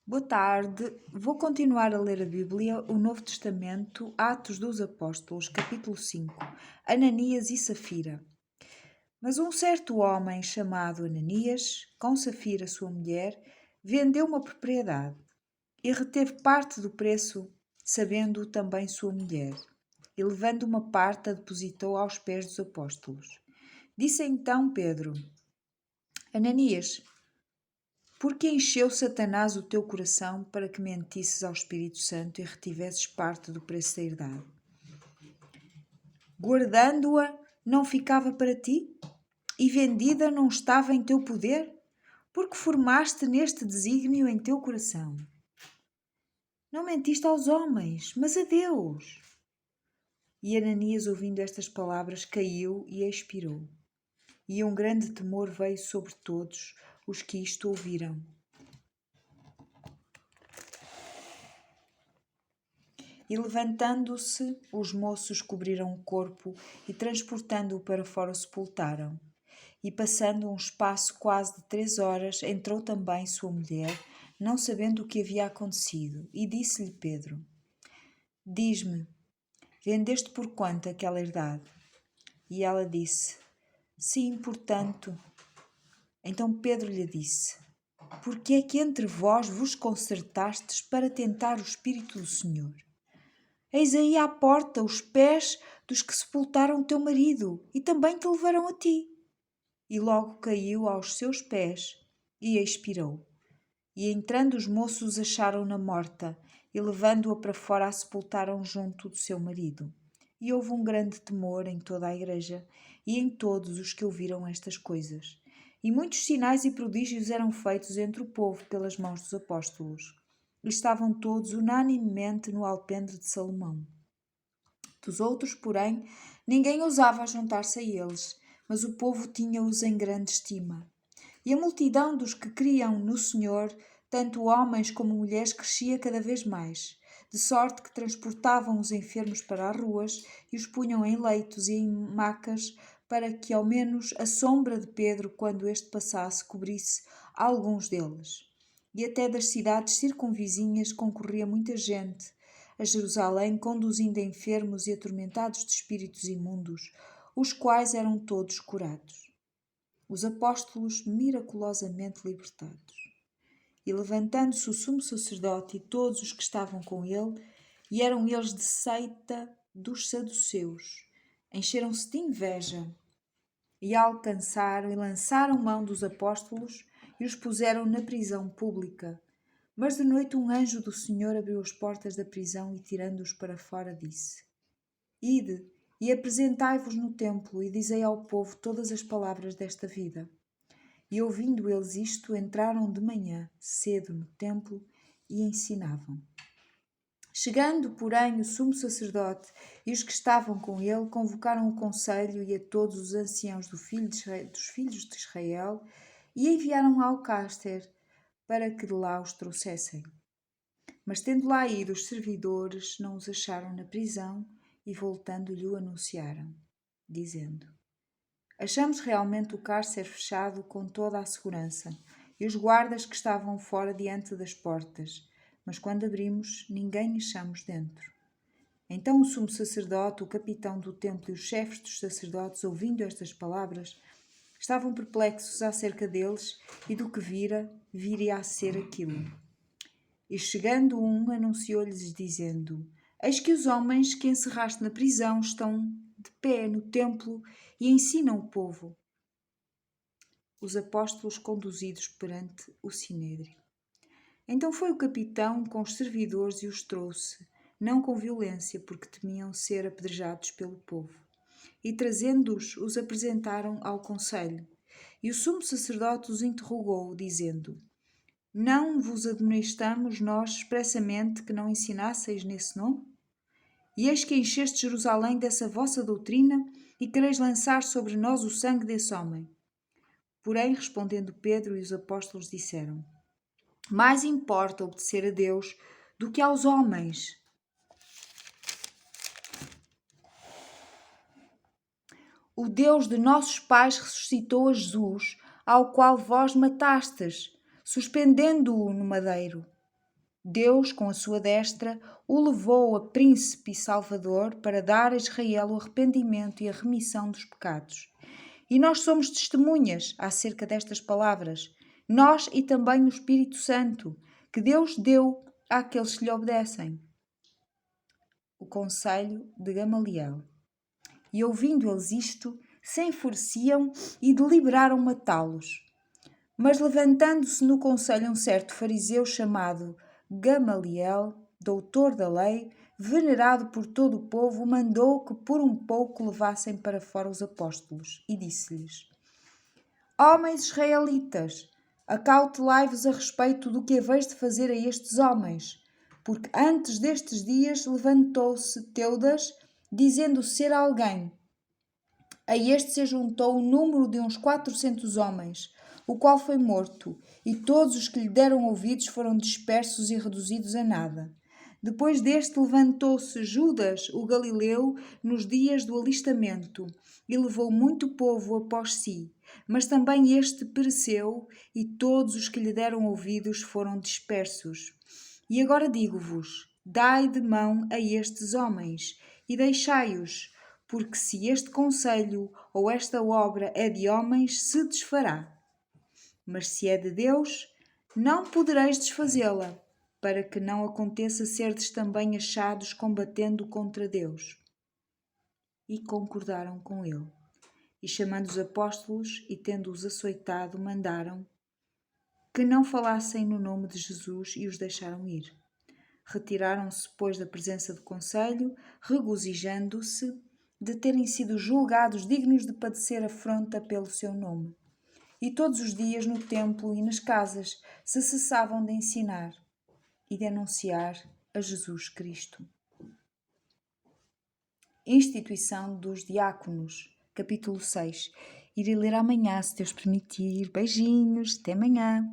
Boa tarde. Vou continuar a ler a Bíblia, o Novo Testamento, Atos dos Apóstolos, capítulo 5, Ananias e Safira. Mas um certo homem chamado Ananias, com Safira sua mulher, vendeu uma propriedade e reteve parte do preço, sabendo também sua mulher. E levando uma parte, a depositou aos pés dos apóstolos. Disse então Pedro: Ananias, por que encheu Satanás o teu coração para que mentisses ao Espírito Santo e retivesses parte do preço da herdade? Guardando-a não ficava para ti? E vendida não estava em teu poder? Porque formaste neste desígnio em teu coração. Não mentiste aos homens, mas a Deus. E Ananias, ouvindo estas palavras, caiu e expirou. E um grande temor veio sobre todos os que isto ouviram. E levantando-se, os moços cobriram o corpo e, transportando-o para fora, o sepultaram. E passando um espaço quase de 3 horas, entrou também sua mulher, não sabendo o que havia acontecido, e disse-lhe Pedro: Diz-me, vendeste por quanto aquela herdade? E ela disse: Sim, portanto. Então Pedro lhe disse: Por que é que entre vós vos concertastes para tentar o Espírito do Senhor? Eis aí à porta os pés dos que sepultaram o teu marido, e também te levarão a ti. E logo caiu aos seus pés e expirou. E entrando os moços acharam-na morta, e levando-a para fora a sepultaram junto do seu marido. E houve um grande temor em toda a igreja e em todos os que ouviram estas coisas. E muitos sinais e prodígios eram feitos entre o povo pelas mãos dos apóstolos. E estavam todos unanimemente no alpendre de Salomão. Dos outros, porém, ninguém ousava juntar-se a eles, mas o povo tinha-os em grande estima. E a multidão dos que criam no Senhor, tanto homens como mulheres, crescia cada vez mais, de sorte que transportavam os enfermos para as ruas e os punham em leitos e em macas, para que ao menos a sombra de Pedro, quando este passasse, cobrisse alguns deles. E até das cidades circunvizinhas concorria muita gente a Jerusalém, conduzindo enfermos e atormentados de espíritos imundos, os quais eram todos curados. Os apóstolos miraculosamente libertados. E levantando-se o sumo sacerdote e todos os que estavam com ele, e eram eles de seita dos saduceus, encheram-se de inveja e alcançaram e lançaram mão dos apóstolos e os puseram na prisão pública. Mas de noite um anjo do Senhor abriu as portas da prisão e, tirando-os para fora, disse: Ide e apresentai-vos no templo e dizei ao povo todas as palavras desta vida. E ouvindo eles isto, entraram de manhã, cedo, no templo e ensinavam. Chegando, porém, o sumo sacerdote e os que estavam com ele, convocaram o conselho e a todos os anciãos dos filhos de Israel e enviaram ao Cáster para que de lá os trouxessem. Mas tendo lá ido os servidores, não os acharam na prisão e voltando-lhe o anunciaram, dizendo: Achamos realmente o cárcere fechado com toda a segurança e os guardas que estavam fora diante das portas, mas quando abrimos, ninguém achamos dentro. Então o sumo sacerdote, o capitão do templo e os chefes dos sacerdotes, ouvindo estas palavras, estavam perplexos acerca deles e do que viria a ser aquilo. E chegando um, anunciou-lhes dizendo: Eis que os homens que encerraste na prisão estão de pé no templo e ensinam o povo. Os apóstolos conduzidos perante o sinédrio. Então foi o capitão com os servidores e os trouxe, não com violência, porque temiam ser apedrejados pelo povo. E trazendo-os, os apresentaram ao conselho. E o sumo sacerdote os interrogou, dizendo: Não vos admoestamos nós expressamente que não ensinasseis nesse nome? E eis que encheste Jerusalém dessa vossa doutrina e quereis lançar sobre nós o sangue desse homem. Porém, respondendo Pedro e os apóstolos, disseram: Mais importa obedecer a Deus do que aos homens. O Deus de nossos pais ressuscitou a Jesus, ao qual vós matastes, suspendendo-o no madeiro. Deus, com a sua destra, o levou a príncipe e salvador para dar a Israel o arrependimento e a remissão dos pecados. E nós somos testemunhas acerca destas palavras, nós e também o Espírito Santo, que Deus deu àqueles que lhe obedecem. O conselho de Gamaliel. E ouvindo eles isto, se enfureciam e deliberaram matá-los. Mas levantando-se no conselho um certo fariseu chamado Gamaliel, doutor da lei, venerado por todo o povo, mandou que por um pouco levassem para fora os apóstolos e disse-lhes: Homens israelitas, acautelai-vos a respeito do que haveis de fazer a estes homens, porque antes destes dias levantou-se Teudas, dizendo ser alguém. A este se juntou o número de uns 400 homens, o qual foi morto, e todos os que lhe deram ouvidos foram dispersos e reduzidos a nada. Depois deste levantou-se Judas, o Galileu, nos dias do alistamento, e levou muito povo após si. Mas também este pereceu, e todos os que lhe deram ouvidos foram dispersos. E agora digo-vos, dai de mão a estes homens, e deixai-os, porque se este conselho ou esta obra é de homens, se desfará. Mas se é de Deus, não podereis desfazê-la, para que não aconteça serdes também achados combatendo contra Deus. E concordaram com ele. E chamando os apóstolos e tendo-os açoitado, mandaram que não falassem no nome de Jesus e os deixaram ir. Retiraram-se, pois, da presença do conselho, regozijando-se de terem sido julgados dignos de padecer afronta pelo seu nome. E todos os dias no templo e nas casas se cessavam de ensinar e de anunciar a Jesus Cristo. Instituição dos Diáconos, capítulo 6. Irei ler amanhã, se Deus permitir. Beijinhos, até amanhã.